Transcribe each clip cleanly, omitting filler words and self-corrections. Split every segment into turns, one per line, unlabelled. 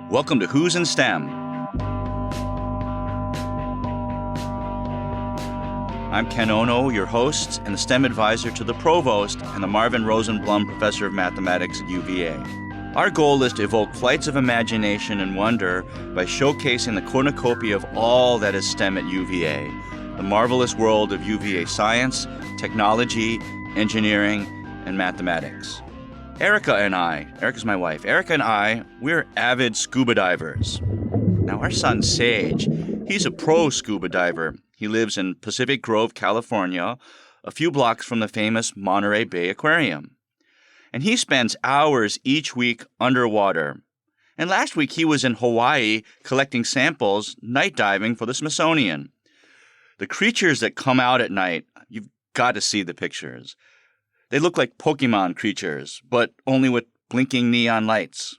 Welcome to Who's in STEM. I'm Ken Ono, your host and the STEM advisor to the Provost and the Marvin Rosenblum Professor of Mathematics at UVA. Our goal is to evoke flights of imagination and wonder by showcasing the cornucopia of all that is STEM at UVA, the marvelous world of UVA science, technology, engineering, and mathematics. Erica's my wife, Erica and I, we're avid scuba divers. Now our son Sage, he's a pro scuba diver. He lives in Pacific Grove, California, a few blocks from the famous Monterey Bay Aquarium. And he spends hours each week underwater. And last week he was in Hawaii collecting samples, night diving for the Smithsonian. The creatures that come out at night, you've got to see the pictures. They look like Pokemon creatures, but only with blinking neon lights.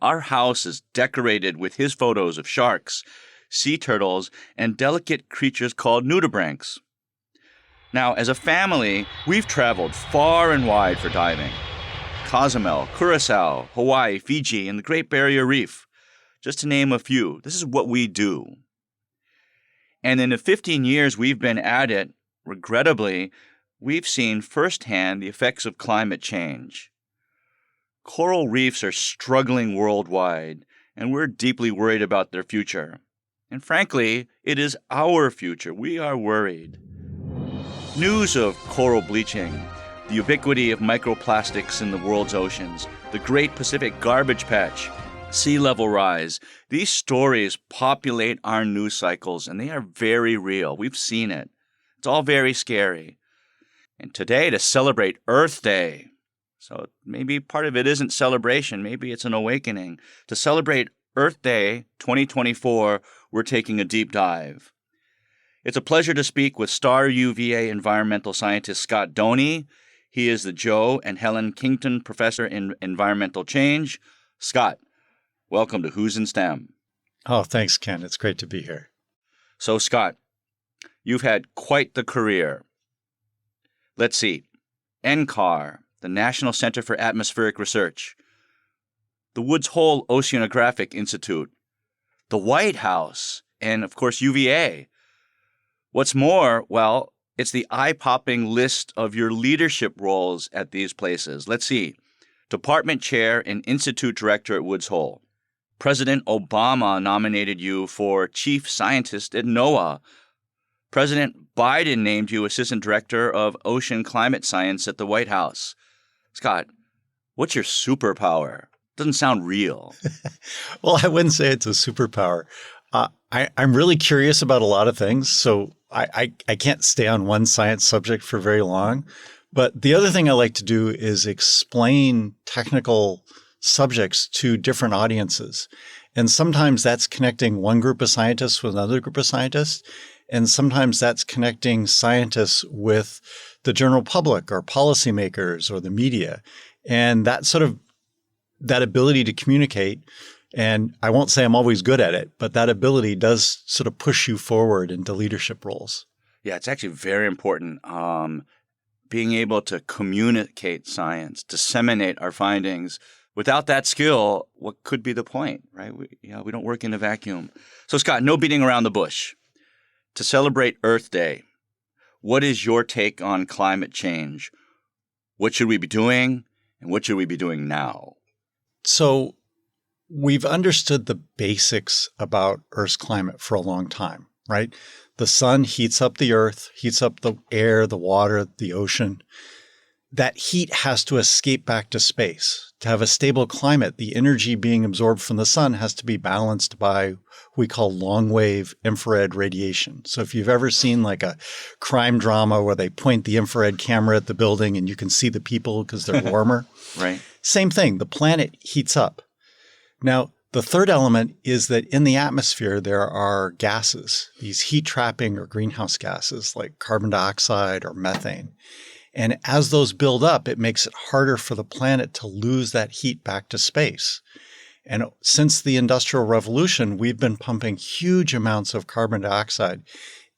Our house is decorated with his photos of sharks, sea turtles, and delicate creatures called nudibranchs. Now, as a family, we've traveled far and wide for diving. Cozumel, Curacao, Hawaii, Fiji, and the Great Barrier Reef, just to name a few. This is what we do. And in the 15 years we've been at it, regrettably, we've seen firsthand the effects of climate change. Coral reefs are struggling worldwide, and we're deeply worried about their future. And frankly, it is our future. We are worried. News of coral bleaching, the ubiquity of microplastics in the world's oceans, the Great Pacific Garbage Patch, sea level rise. These stories populate our news cycles, and they are very real. We've seen it. It's all very scary. And today, to celebrate Earth Day, so maybe part of it isn't celebration, maybe it's an awakening. To celebrate Earth Day 2024, we're taking a deep dive. It's a pleasure to speak with star UVA environmental scientist Scott Doney. He is the Joe and Helen Kington Professor in Environmental Change. Scott, welcome to Who's in STEM.
Oh, thanks, Ken. It's great to be here.
So, Scott, you've had quite the career. Let's see. NCAR, the National Center for Atmospheric Research, the Woods Hole Oceanographic Institute, the White House, and, of course, UVA. What's more, well, it's the eye-popping list of your leadership roles at these places. Let's see. Department Chair and Institute Director at Woods Hole. President Obama nominated you for Chief Scientist at NOAA. President Biden named you Assistant Director of Ocean Climate Science at the White House. Scott, what's your superpower? Doesn't sound real.
Well, I wouldn't say it's a superpower. I'm really curious about a lot of things, so I can't stay on one science subject for very long. But the other thing I like to do is explain technical subjects to different audiences. And sometimes that's connecting one group of scientists with another group of scientists. And sometimes that's connecting scientists with the general public or policymakers or the media. And that ability to communicate, and I won't say I'm always good at it, but that ability does sort of push you forward into leadership roles.
Yeah, it's actually very important. Being able to communicate science, disseminate our findings. Without that skill, what could be the point, right? We don't work in a vacuum. So, Scott, no beating around the bush. To celebrate Earth Day, what is your take on climate change? What should we be doing, and what should we be doing now?
So we've understood the basics about Earth's climate for a long time, right? The sun heats up the Earth, heats up the air, the water, the ocean. That heat has to escape back to space. To have a stable climate, the energy being absorbed from the sun has to be balanced by what we call long-wave infrared radiation. So if you've ever seen like a crime drama where they point the infrared camera at the building and you can see the people because they're warmer.
Right.
Same thing. The planet heats up. Now, the third element is that in the atmosphere, there are gases, these heat-trapping or greenhouse gases like carbon dioxide or methane. And as those build up, it makes it harder for the planet to lose that heat back to space. And since the Industrial Revolution, we've been pumping huge amounts of carbon dioxide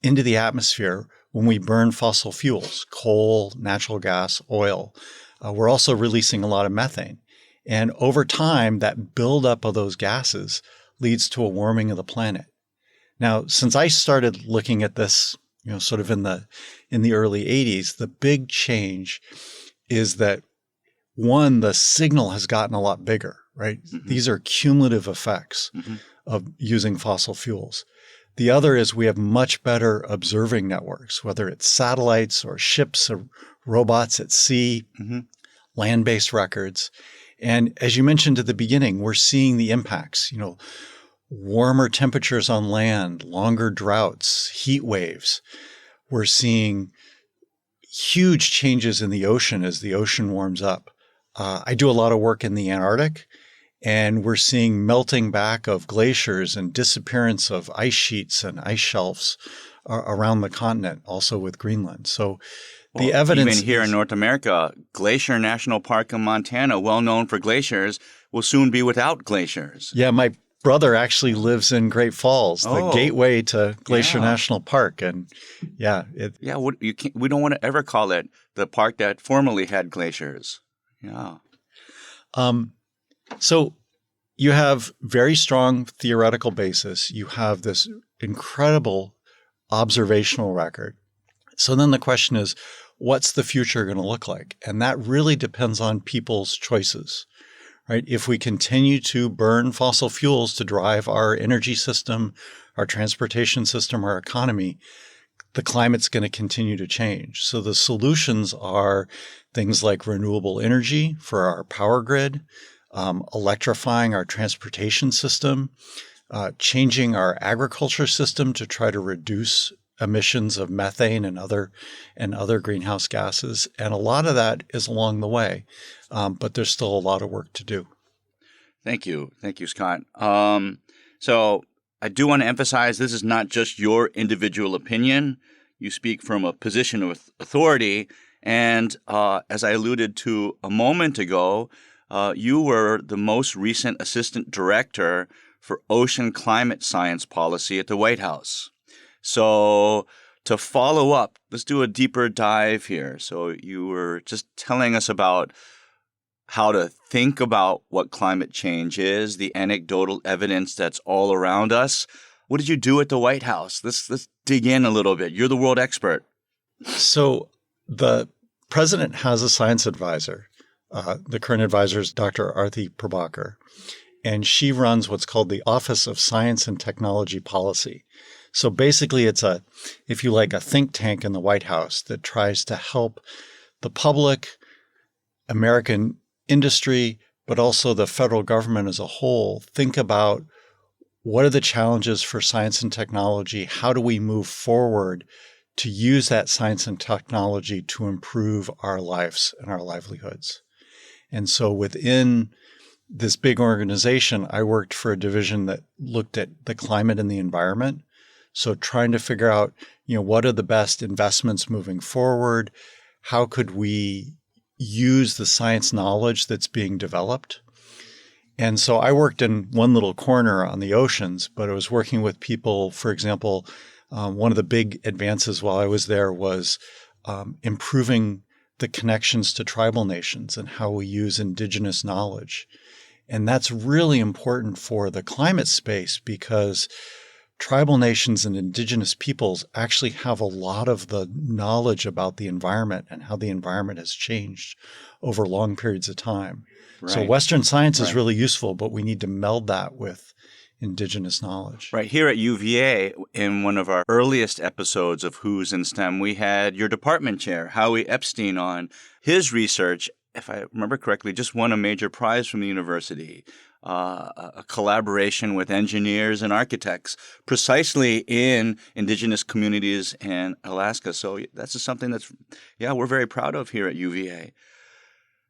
into the atmosphere when we burn fossil fuels, coal, natural gas, oil. We're also releasing a lot of methane. And over time, that buildup of those gases leads to a warming of the planet. Now, since I started looking at this, sort of in the early 80s, the big change is that, one, the signal has gotten a lot bigger, right? Mm-hmm. These are cumulative effects of using fossil fuels. The other is we have much better observing networks, whether it's satellites or ships or robots at sea, land-based records. And as you mentioned at the beginning, we're seeing the impacts, warmer temperatures on land, longer droughts, heat waves. We're seeing huge changes in the ocean as the ocean warms up. I do a lot of work in the Antarctic, and we're seeing melting back of glaciers and disappearance of ice sheets and ice shelves around the continent, also with Greenland. So the evidence
even here in North America, Glacier National Park in Montana, well known for glaciers, will soon be without glaciers.
Yeah, my brother actually lives in Great Falls, the gateway to Glacier National Park. And we don't want to ever call it the park that formerly had glaciers. Yeah. So you have very strong theoretical basis. You have this incredible observational record. So then the question is, what's the future going to look like? And that really depends on people's choices, right? If we continue to burn fossil fuels to drive our energy system, our transportation system, our economy, the climate's going to continue to change. So the solutions are things like renewable energy for our power grid, electrifying our transportation system, changing our agriculture system to try to reduce emissions of methane and other greenhouse gases. And a lot of that is along the way, but there's still a lot of work to do.
Thank you. Thank you, Scott. So I do want to emphasize this is not just your individual opinion. You speak from a position of authority. And as I alluded to a moment ago, you were the most recent assistant director for ocean climate science policy at the White House. So to follow up, let's do a deeper dive here. So you were just telling us about how to think about what climate change is, the anecdotal evidence that's all around us. What did you do at the White House? Let's dig in a little bit. You're the world expert.
So the president has a science advisor. The current advisor is Dr. Arthi Prabhakar, and she runs what's called the Office of Science and Technology Policy. So basically it's a think tank in the White House that tries to help the public, American industry, but also the federal government as a whole think about what are the challenges for science and technology? How do we move forward to use that science and technology to improve our lives and our livelihoods? And so within this big organization, I worked for a division that looked at the climate and the environment. So trying to figure out, what are the best investments moving forward? How could we use the science knowledge that's being developed? And so I worked in one little corner on the oceans, but I was working with people, for example, one of the big advances while I was there was improving the connections to tribal nations and how we use indigenous knowledge. And that's really important for the climate space because tribal nations and indigenous peoples actually have a lot of the knowledge about the environment and how the environment has changed over long periods of time. Right. So Western science is really useful, but we need to meld that with indigenous knowledge.
Right. Here at UVA, in one of our earliest episodes of Who's in STEM, we had your department chair, Howie Epstein, on. His research, if I remember correctly, just won a major prize from the university. A collaboration with engineers and architects precisely in indigenous communities in Alaska. So that's just something we're very proud of here at UVA.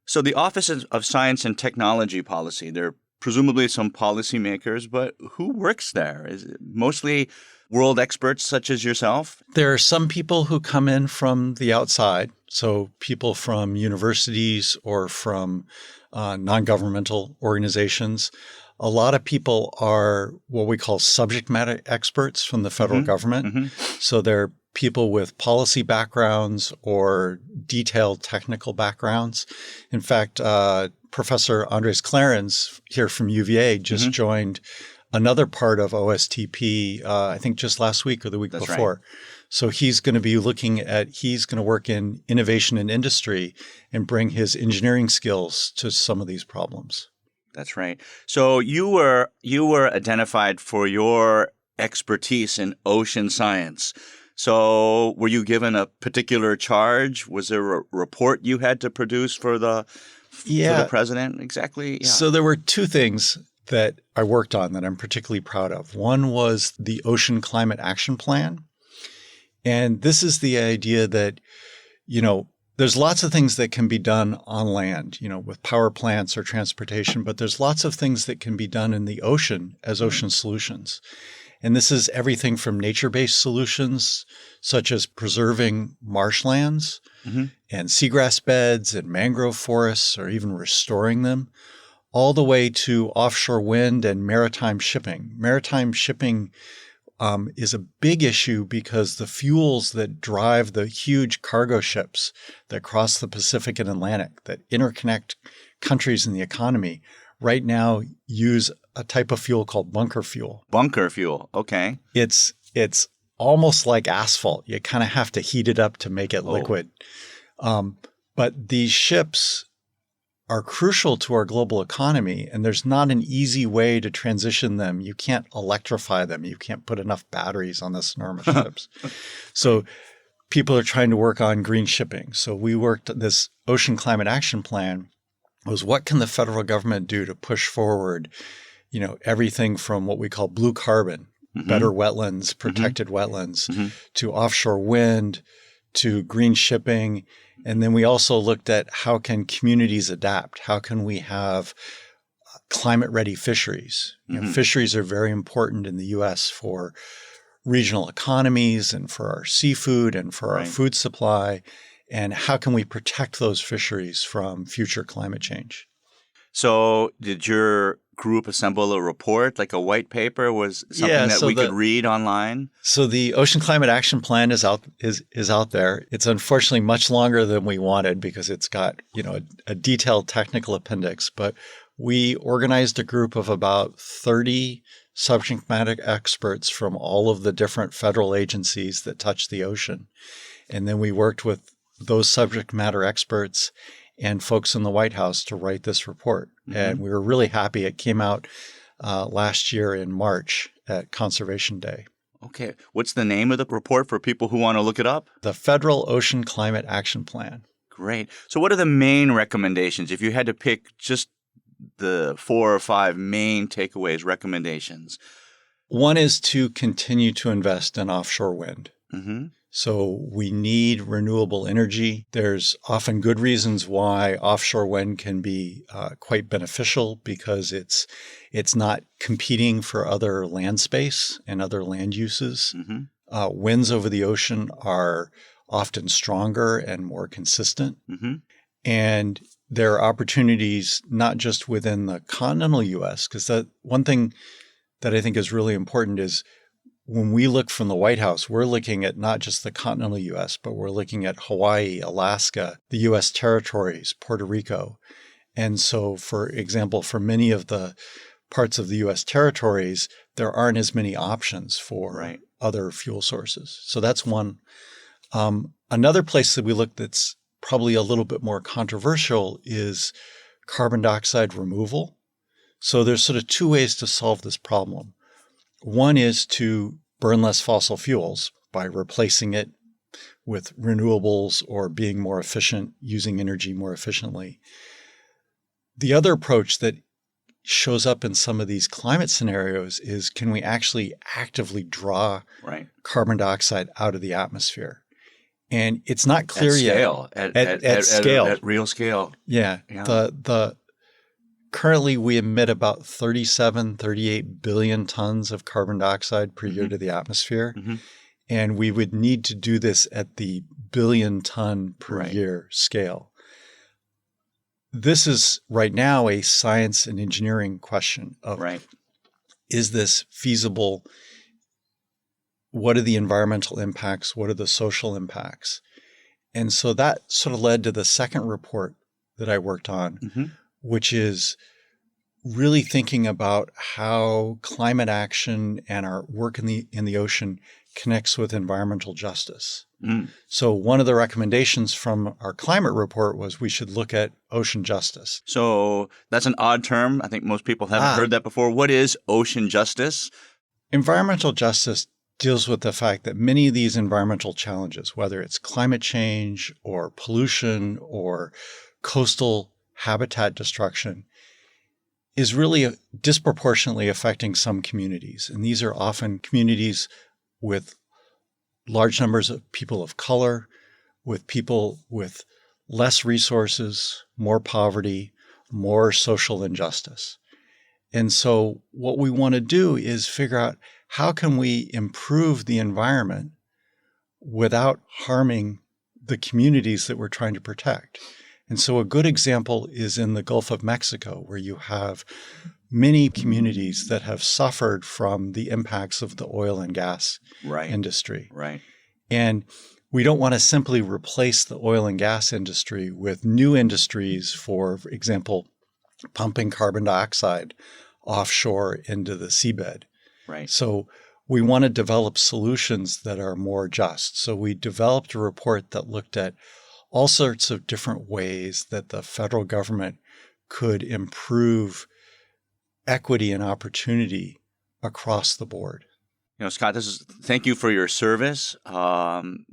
So the Office of Science and Technology Policy, there are presumably some policymakers, but who works there? Is it mostly world experts such as yourself?
There are some people who come in from the outside, so people from universities or from non-governmental organizations. A lot of people are what we call subject matter experts from the federal government. Mm-hmm. So they're people with policy backgrounds or detailed technical backgrounds. In fact, Professor Andres Clarence here from UVA just joined another part of OSTP, I think just last week or the week
That's
before.
right.
So he's going to be he's going to work in innovation and industry and bring his engineering skills to some of these problems.
That's right. So you were identified for your expertise in ocean science. So were you given a particular charge? Was there a report you had to produce for the president? Exactly. Yeah.
So there were two things that I worked on that I'm particularly proud of. One was the Ocean Climate Action Plan. And this is the idea that, there's lots of things that can be done on land, with power plants or transportation, but there's lots of things that can be done in the ocean as ocean solutions. And this is everything from nature-based solutions, such as preserving marshlands and seagrass beds and mangrove forests, or even restoring them, all the way to offshore wind and maritime shipping. Maritime shipping is a big issue because the fuels that drive the huge cargo ships that cross the Pacific and Atlantic, that interconnect countries in the economy, right now use a type of fuel called bunker fuel.
Bunker fuel. Okay.
It's almost like asphalt. You kind of have to heat it up to make it liquid. But these ships are crucial to our global economy, and there's not an easy way to transition them. You can't electrify them. You can't put enough batteries on this enormous ships. So people are trying to work on green shipping. So we worked on this Ocean Climate Action Plan was what can the federal government do to push forward, everything from what we call blue carbon, better wetlands, protected wetlands, to offshore wind, to green shipping. And then we also looked at how can communities adapt? How can we have climate-ready fisheries? Fisheries are very important in the U.S. for regional economies and for our seafood and for our food supply. And how can we protect those fisheries from future climate change?
So did your group assemble a report, like a white paper? Was something that we could read online? So
the Ocean Climate Action Plan is out there. It's unfortunately much longer than we wanted because it's got, a detailed technical appendix. But we organized a group of about 30 subject matter experts from all of the different federal agencies that touch the ocean. And then we worked with those subject matter experts and folks in the White House to write this report. And we were really happy. It came out last year in March at Conservation Day.
Okay. What's the name of the report for people who want to look it up?
The Federal Ocean Climate Action Plan.
Great. So what are the main recommendations? If you had to pick just the 4 or 5 main takeaways, recommendations.
One is to continue to invest in offshore wind. So we need renewable energy. There's often good reasons why offshore wind can be quite beneficial because it's not competing for other land space and other land uses. Winds over the ocean are often stronger and more consistent. And there are opportunities not just within the continental U.S., because that one thing that I think is really important is when we look from the White House, we're looking at not just the continental U.S., but we're looking at Hawaii, Alaska, the U.S. territories, Puerto Rico. And so, for example, for many of the parts of the U.S. territories, there aren't as many options for other fuel sources. So that's one. Another place that we look that's probably a little bit more controversial is carbon dioxide removal. So there's sort of 2 ways to solve this problem. One is to burn less fossil fuels by replacing it with renewables or being more efficient, using energy more efficiently. The other approach that shows up in some of these climate scenarios is, can we actually actively draw carbon dioxide out of the atmosphere? And it's not clear yet. At scale.
At real scale.
Yeah. Currently, we emit about 38 billion tons of carbon dioxide per year to the atmosphere. And we would need to do this at the billion ton per year scale. This is right now a science and engineering question of, is this feasible what are the environmental impacts? What are the social impacts? And so that sort of led to the second report that I worked on, which is really thinking about how climate action and our work in the ocean connects with environmental justice. So one of the recommendations from our climate report was we should look at ocean justice.
So that's an odd term. I think most people haven't heard that before. What is ocean justice?
Environmental justice deals with the fact that many of these environmental challenges, whether it's climate change or pollution or coastal habitat destruction, is really disproportionately affecting some communities. And these are often communities with large numbers of people of color, with people with less resources, more poverty, more social injustice. And so what we want to do is figure out how can we improve the environment without harming the communities that we're trying to protect. And so a good example is in the Gulf of Mexico, where you have many communities that have suffered from the impacts of the oil and gas industry.
Right.
And we don't want to simply replace the oil and gas industry with new industries, for example, pumping carbon dioxide offshore into the seabed.
Right.
So we want to develop solutions that are more just. So we developed a report that looked at all sorts of different ways that the federal government could improve equity and opportunity across the board.
You know, Scott, thank you for your service.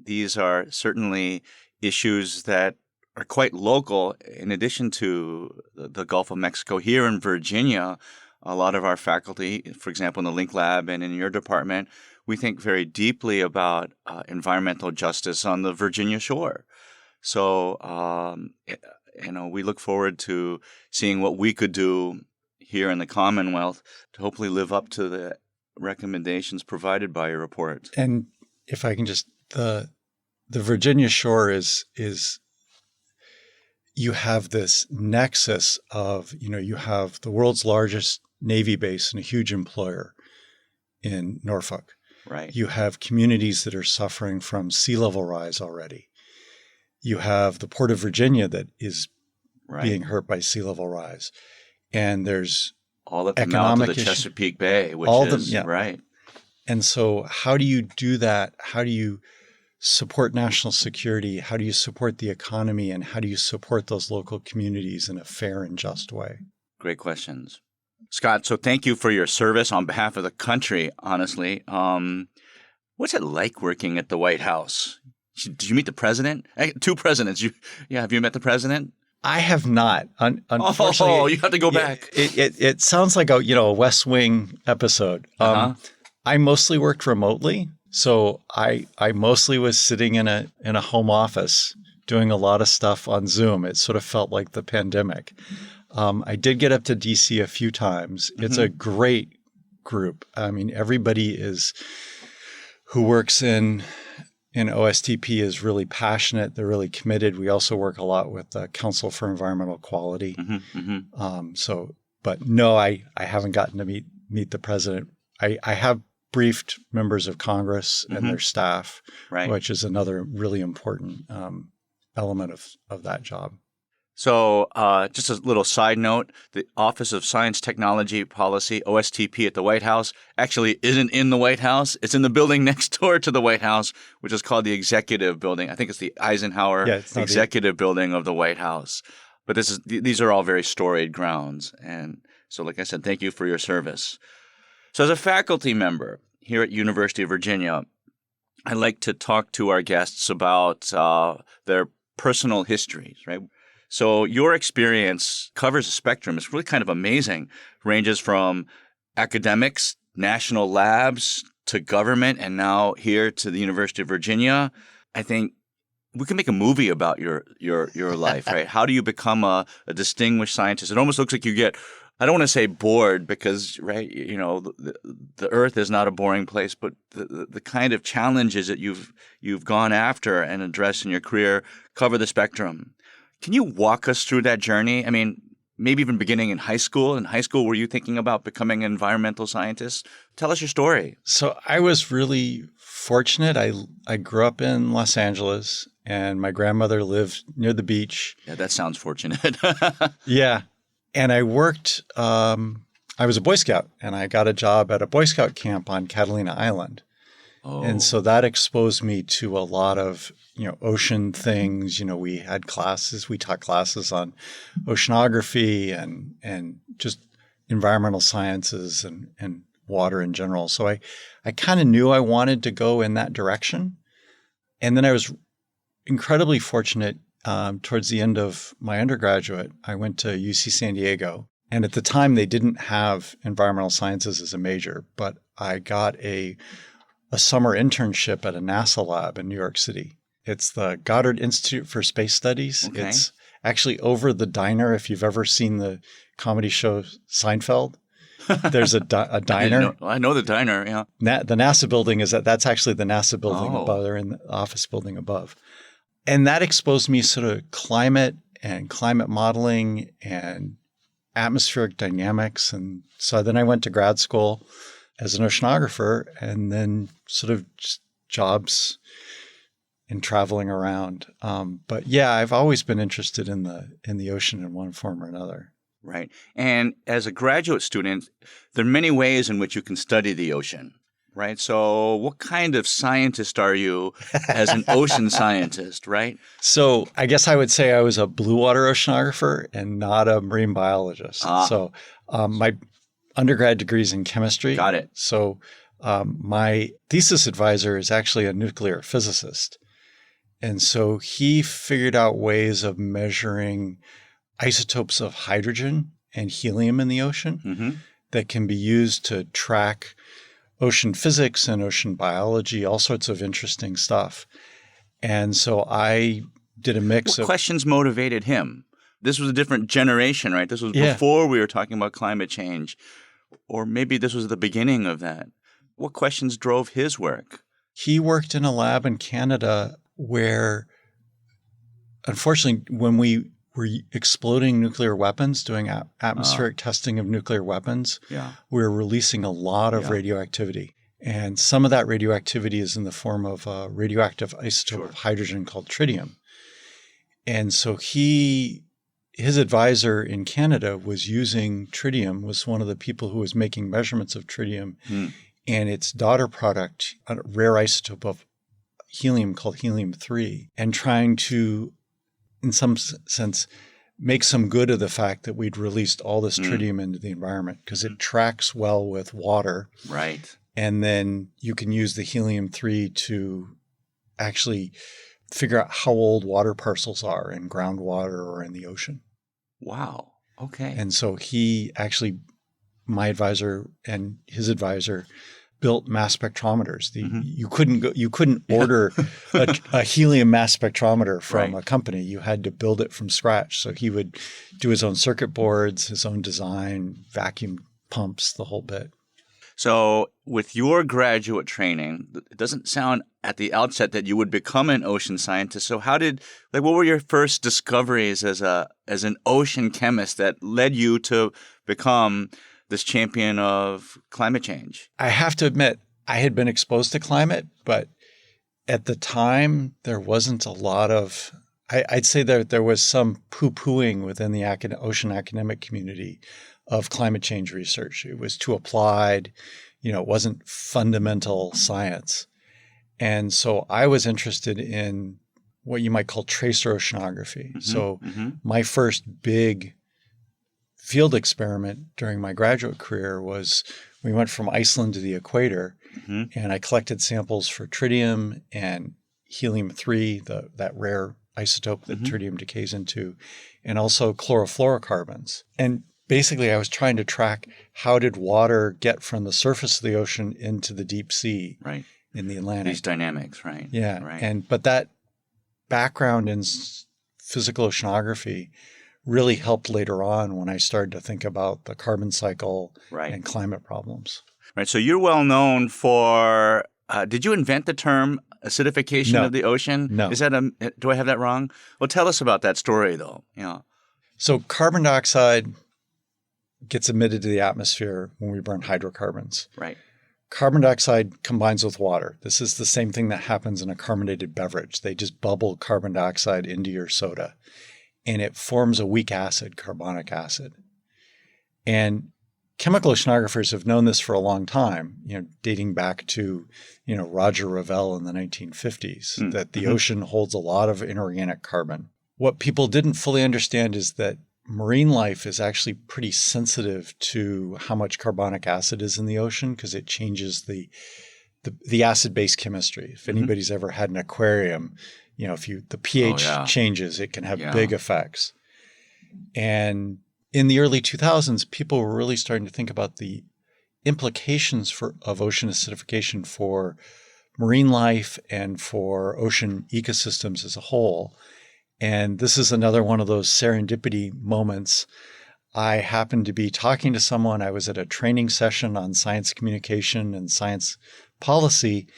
These are certainly issues that are quite local. In addition to the Gulf of Mexico, here in Virginia, a lot of our faculty, for example, in the Link Lab and in your department, we think very deeply about environmental justice on the Virginia shore. So, we look forward to seeing what we could do here in the Commonwealth to hopefully live up to the recommendations provided by your report.
And if I can just, the Virginia shore is you have this nexus of, you have the world's largest Navy base and a huge employer in Norfolk.
Right.
You have communities that are suffering from sea level rise already. You have the Port of Virginia that is being hurt by sea level rise. And there's
all at the mouth of the Chesapeake Bay, right.
And so how do you do that? How do you support national security? How do you support the economy? And how do you support those local communities in a fair and just way?
Great questions. Scott, so thank you for your service on behalf of the country, honestly. What's it like working at the White House? Did you meet the president? Two presidents. Have you met the president?
I have not. Unfortunately,
you have to go back.
It sounds like a West Wing episode. I mostly worked remotely, so I mostly was sitting in a home office doing a lot of stuff on Zoom. It sort of felt like the pandemic. I did get up to DC a few times. It's a great group. I mean, everybody who works in OSTP is really passionate. They're really committed. We also work a lot with the Council for Environmental Quality. But no, I haven't gotten to meet the president. I have briefed members of Congress and their staff, which is another really important element of that job.
So just a little side note, the Office of Science, Technology, Policy, OSTP at the White House, actually isn't in the White House. It's in the building next door to the White House, which is called the Executive Building. I think it's the Eisenhower Executive Building of the White House. But these are all very storied grounds. And so, like I said, thank you for your service. So as a faculty member here at University of Virginia, I like to talk to our guests about their personal histories, right? So your experience covers a spectrum. It's really kind of amazing. Ranges from academics, national labs, to government, and now here to the University of Virginia. I think we can make a movie about your life, right? How do you become a distinguished scientist? It almost looks like you get, I don't want to say bored because, right, the earth is not a boring place, but the kind of challenges that you've gone after and addressed in your career cover the spectrum. Can you walk us through that journey? I mean, maybe even beginning in high school? In high school, were you thinking about becoming an environmental scientist? Tell us your story.
So I was really fortunate. I grew up in Los Angeles, and my grandmother lived near the beach.
Yeah, that sounds fortunate.
Yeah. And I worked, I was a Boy Scout, and I got a job at a Boy Scout camp on Catalina Island.
Oh.
And so that exposed me to a lot of, ocean things. We had classes, we taught classes on oceanography and just environmental sciences and water in general. So I kind of knew I wanted to go in that direction. And then I was incredibly fortunate towards the end of my undergraduate. I went to UC San Diego. And at the time, they didn't have environmental sciences as a major, but I got a summer internship at a NASA lab in New York City. It's the Goddard Institute for Space Studies.
Okay.
It's actually over the diner. If you've ever seen the comedy show Seinfeld, there's a diner.
I know the diner, yeah.
The NASA building that's actually the NASA building above. They're in the office building above. And that exposed me sort of climate and climate modeling and atmospheric dynamics. And so then I went to grad school as an oceanographer, and then sort of just jobs and traveling around. But yeah, I've always been interested in the ocean in one form or another.
Right. And as a graduate student, there are many ways in which you can study the ocean, right? So what kind of scientist are you as an ocean scientist, right?
So I guess I would say I was a blue water oceanographer and not a marine biologist. So my undergrad degree is in chemistry.
Got it.
So my thesis advisor is actually a nuclear physicist. And so he figured out ways of measuring isotopes of hydrogen and helium in the ocean that can be used to track ocean physics and ocean biology, all sorts of interesting stuff. And so I did a mix of
questions motivated him. This was a different generation, right? This was before we were talking about climate change, or maybe this was the beginning of that. What questions drove his work?
He worked in a lab in Canada where, unfortunately, when we were exploding nuclear weapons, doing atmospheric testing of nuclear weapons, we were releasing a lot of radioactivity. And some of that radioactivity is in the form of a radioactive isotope of hydrogen called tritium. And so his advisor in Canada was using tritium, was one of the people who was making measurements of tritium and its daughter product, a rare isotope of helium called helium-3, and trying to, in some sense, make some good of the fact that we'd released all this tritium into the environment because it tracks well with water.
Right.
And then you can use the helium-3 to actually figure out how old water parcels are in groundwater or in the ocean.
Wow. Okay.
And so he actually, my advisor and his advisor, built mass spectrometers. You couldn't order a helium mass spectrometer from a company. You had to build it from scratch. So he would do his own circuit boards, his own design, vacuum pumps, the whole bit.
So with your graduate training, it doesn't sound at the outset that you would become an ocean scientist. So what were your first discoveries as an ocean chemist that led you to become this champion of climate change?
I have to admit, I had been exposed to climate, but at the time, there wasn't a lot of, I'd say that there was some poo-pooing within the ocean academic community of climate change research. It was too applied, it wasn't fundamental science. And so I was interested in what you might call tracer oceanography. So my first big field experiment during my graduate career was we went from Iceland to the equator, and I collected samples for tritium and helium-3, that rare isotope that tritium decays into, and also chlorofluorocarbons. And basically, I was trying to track how did water get from the surface of the ocean into the deep sea in the Atlantic.
These dynamics, right?
Yeah.
Right.
But that background in physical oceanography really helped later on when I started to think about the carbon cycle and climate problems.
Right. So you're well known for, did you invent the term acidification of the ocean?
No.
Do I have that wrong? Well, tell us about that story though.
So carbon dioxide gets emitted to the atmosphere when we burn hydrocarbons.
Right.
Carbon dioxide combines with water. This is the same thing that happens in a carbonated beverage. They just bubble carbon dioxide into your soda, and it forms a weak acid, carbonic acid. And chemical oceanographers have known this for a long time, dating back to, Roger Revelle in the 1950s, that the ocean holds a lot of inorganic carbon. What people didn't fully understand is that marine life is actually pretty sensitive to how much carbonic acid is in the ocean because it changes the acid-base chemistry. If anybody's ever had an aquarium, if the pH changes, it can have big effects. And in the early 2000s, people were really starting to think about the implications of ocean acidification for marine life and for ocean ecosystems as a whole. And this is another one of those serendipity moments. I happened to be talking to someone. I was at a training session on science communication and science policy,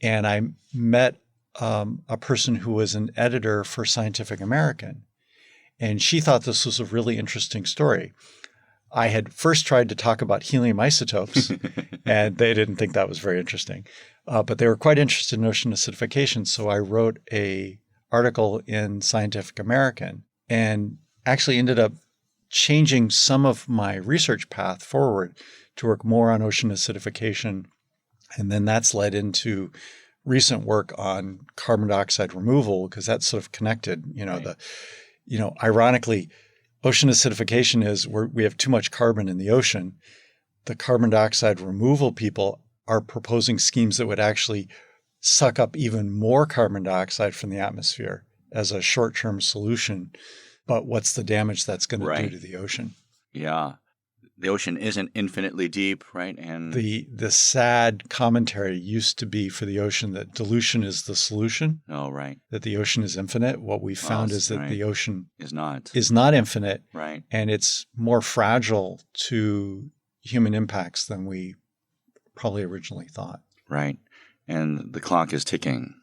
and I met a person who was an editor for Scientific American. And she thought this was a really interesting story. I had first tried to talk about helium isotopes, and they didn't think that was very interesting. But they were quite interested in ocean acidification. So I wrote an article in Scientific American and actually ended up changing some of my research path forward to work more on ocean acidification. And then that's led into recent work on carbon dioxide removal, because that's sort of connected. Ironically, ocean acidification is where we have too much carbon in the ocean. The carbon dioxide removal people are proposing schemes that would actually suck up even more carbon dioxide from the atmosphere as a short-term solution. But what's the damage that's going to do to the ocean?
Yeah. The ocean isn't infinitely deep, right? And
the sad commentary used to be for the ocean that dilution is the solution.
Oh, right.
That the ocean is infinite. What we found is that the ocean
is not
infinite.
Right.
And it's more fragile to human impacts than we probably originally thought.
Right. And the clock is ticking.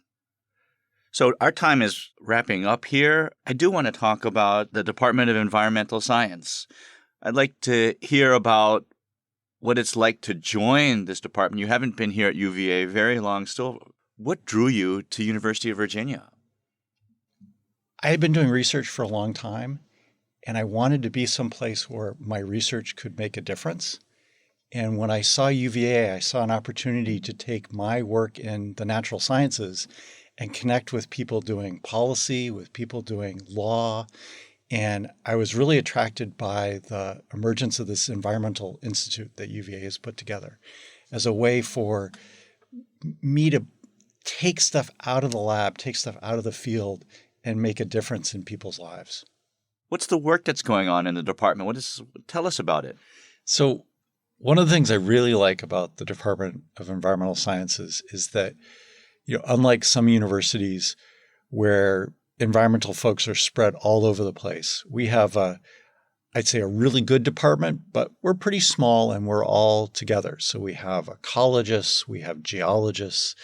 So our time is wrapping up here. I do want to talk about the Department of Environmental Science. I'd like to hear about what it's like to join this department. You haven't been here at UVA very long still. What drew you to University of Virginia?
I had been doing research for a long time, and I wanted to be someplace where my research could make a difference. And when I saw UVA, I saw an opportunity to take my work in the natural sciences and connect with people doing policy, with people doing law. And I was really attracted by the emergence of this environmental institute that UVA has put together as a way for me to take stuff out of the lab, take stuff out of the field, and make a difference in people's lives.
What's the work that's going on in the department? Tell us about it.
So one of the things I really like about the Department of Environmental Sciences is that, unlike some universities where environmental folks are spread all over the place, we have I'd say a really good department, but we're pretty small and we're all together. So we have ecologists, we have geologists,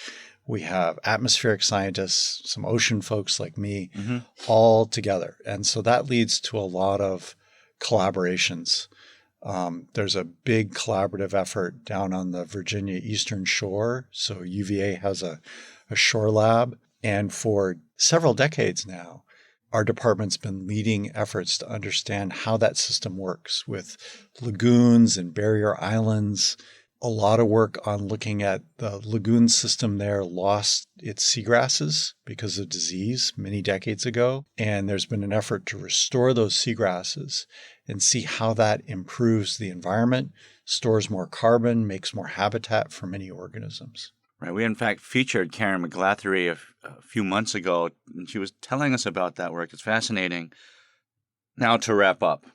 we have atmospheric scientists, some ocean folks like me, all together. And so that leads to a lot of collaborations. There's a big collaborative effort down on the Virginia Eastern Shore. So UVA has a shore lab. And for several decades now, our department's been leading efforts to understand how that system works with lagoons and barrier islands. A lot of work on looking at the lagoon system there lost its seagrasses because of disease many decades ago. And there's been an effort to restore those seagrasses and see how that improves the environment, stores more carbon, makes more habitat for many organisms.
Right. We, in fact, featured Karen McGlathery a few months ago, and she was telling us about that work. It's fascinating. Now, to wrap up,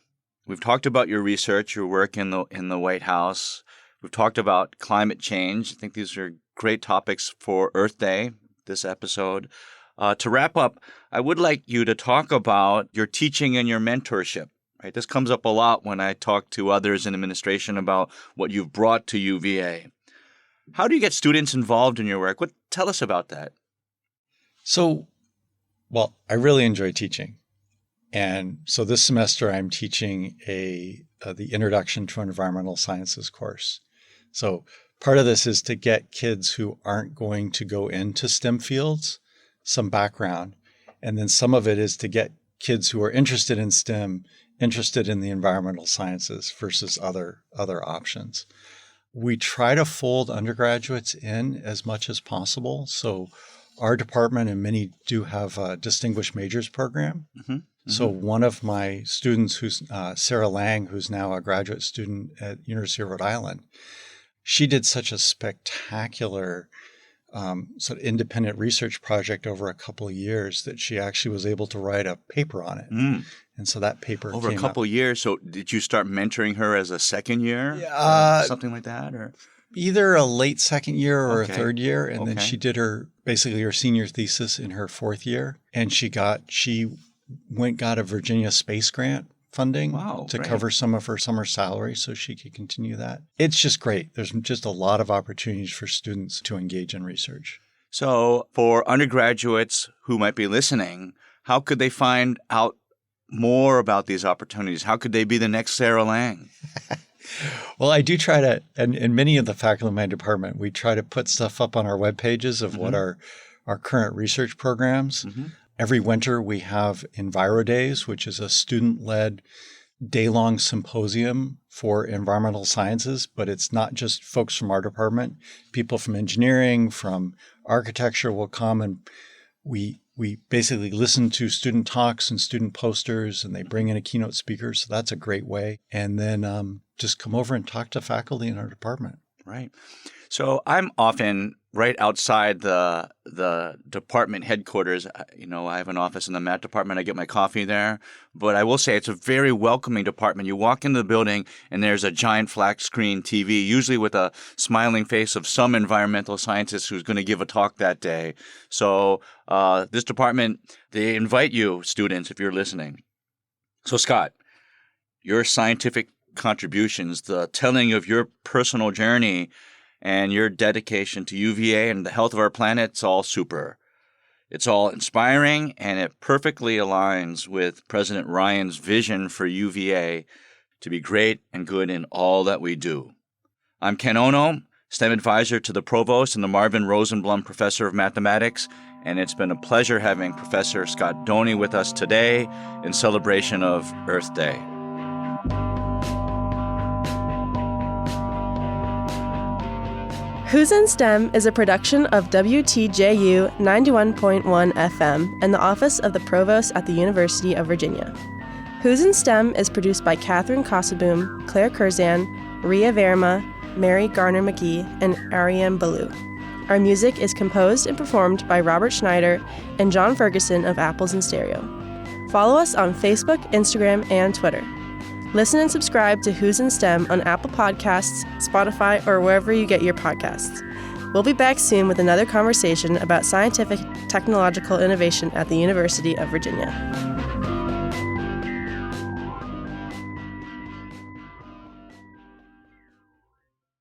we've talked about your research, your work in the White House. We've talked about climate change. I think these are great topics for Earth Day, this episode. To wrap up, I would like you to talk about your teaching and your mentorship. Right? This comes up a lot when I talk to others in administration about what you've brought to UVA. How do you get students involved in your work? Tell us about that.
So, I really enjoy teaching. And so this semester I'm teaching the Introduction to Environmental Sciences course. So part of this is to get kids who aren't going to go into STEM fields some background. And then some of it is to get kids who are interested in STEM interested in the environmental sciences versus other options. We try to fold undergraduates in as much as possible. So our department and many do have a distinguished majors program. So one of my students, who's Sarah Lang, who's now a graduate student at University of Rhode Island, she did such a spectacular sort of independent research project over a couple of years that she actually was able to write a paper on it. And so that paper
over a couple of years. So did you start mentoring her as a second year? Something like that? Or
either a late second year or a third year. And then she did her senior thesis in her fourth year. And she got a Virginia Space Grant funding to cover some of her summer salary so she could continue that. It's just great. There's just a lot of opportunities for students to engage in research.
So for undergraduates who might be listening, how could they find out more about these opportunities? How could they be the next Sarah Lang?
Well, I do try to, and many of the faculty in my department, we try to put stuff up on our web pages of what our current research programs. Every winter, we have Enviro Days, which is a student-led day-long symposium for environmental sciences, but it's not just folks from our department. People from engineering, from architecture will come, and we basically listen to student talks and student posters, and they bring in a keynote speaker, so that's a great way. And then just come over and talk to faculty in our department.
Right. So I'm often right outside the department headquarters. I have an office in the math department. I get my coffee there. But I will say it's a very welcoming department. You walk into the building and there's a giant flat screen TV, usually with a smiling face of some environmental scientist who's going to give a talk that day. So this department, they invite you, students, if you're listening. So Scott, your scientific contributions, the telling of your personal journey and your dedication to UVA and the health of our planet, it's all super. It's all inspiring, and it perfectly aligns with President Ryan's vision for UVA to be great and good in all that we do. I'm Ken Ono, STEM advisor to the Provost and the Marvin Rosenblum Professor of Mathematics, and it's been a pleasure having Professor Scott Doney with us today in celebration of Earth Day.
Who's in STEM is a production of WTJU 91.1 FM and the Office of the Provost at the University of Virginia. Who's in STEM is produced by Catherine Kossaboom, Claire Curzan, Ria Verma, Mary Garner-McGee, and Ariane Ballou. Our music is composed and performed by Robert Schneider and John Ferguson of Apples and Stereo. Follow us on Facebook, Instagram, and Twitter. Listen and subscribe to Who's in STEM on Apple Podcasts, Spotify, or wherever you get your podcasts. We'll be back soon with another conversation about scientific technological innovation at the University of Virginia.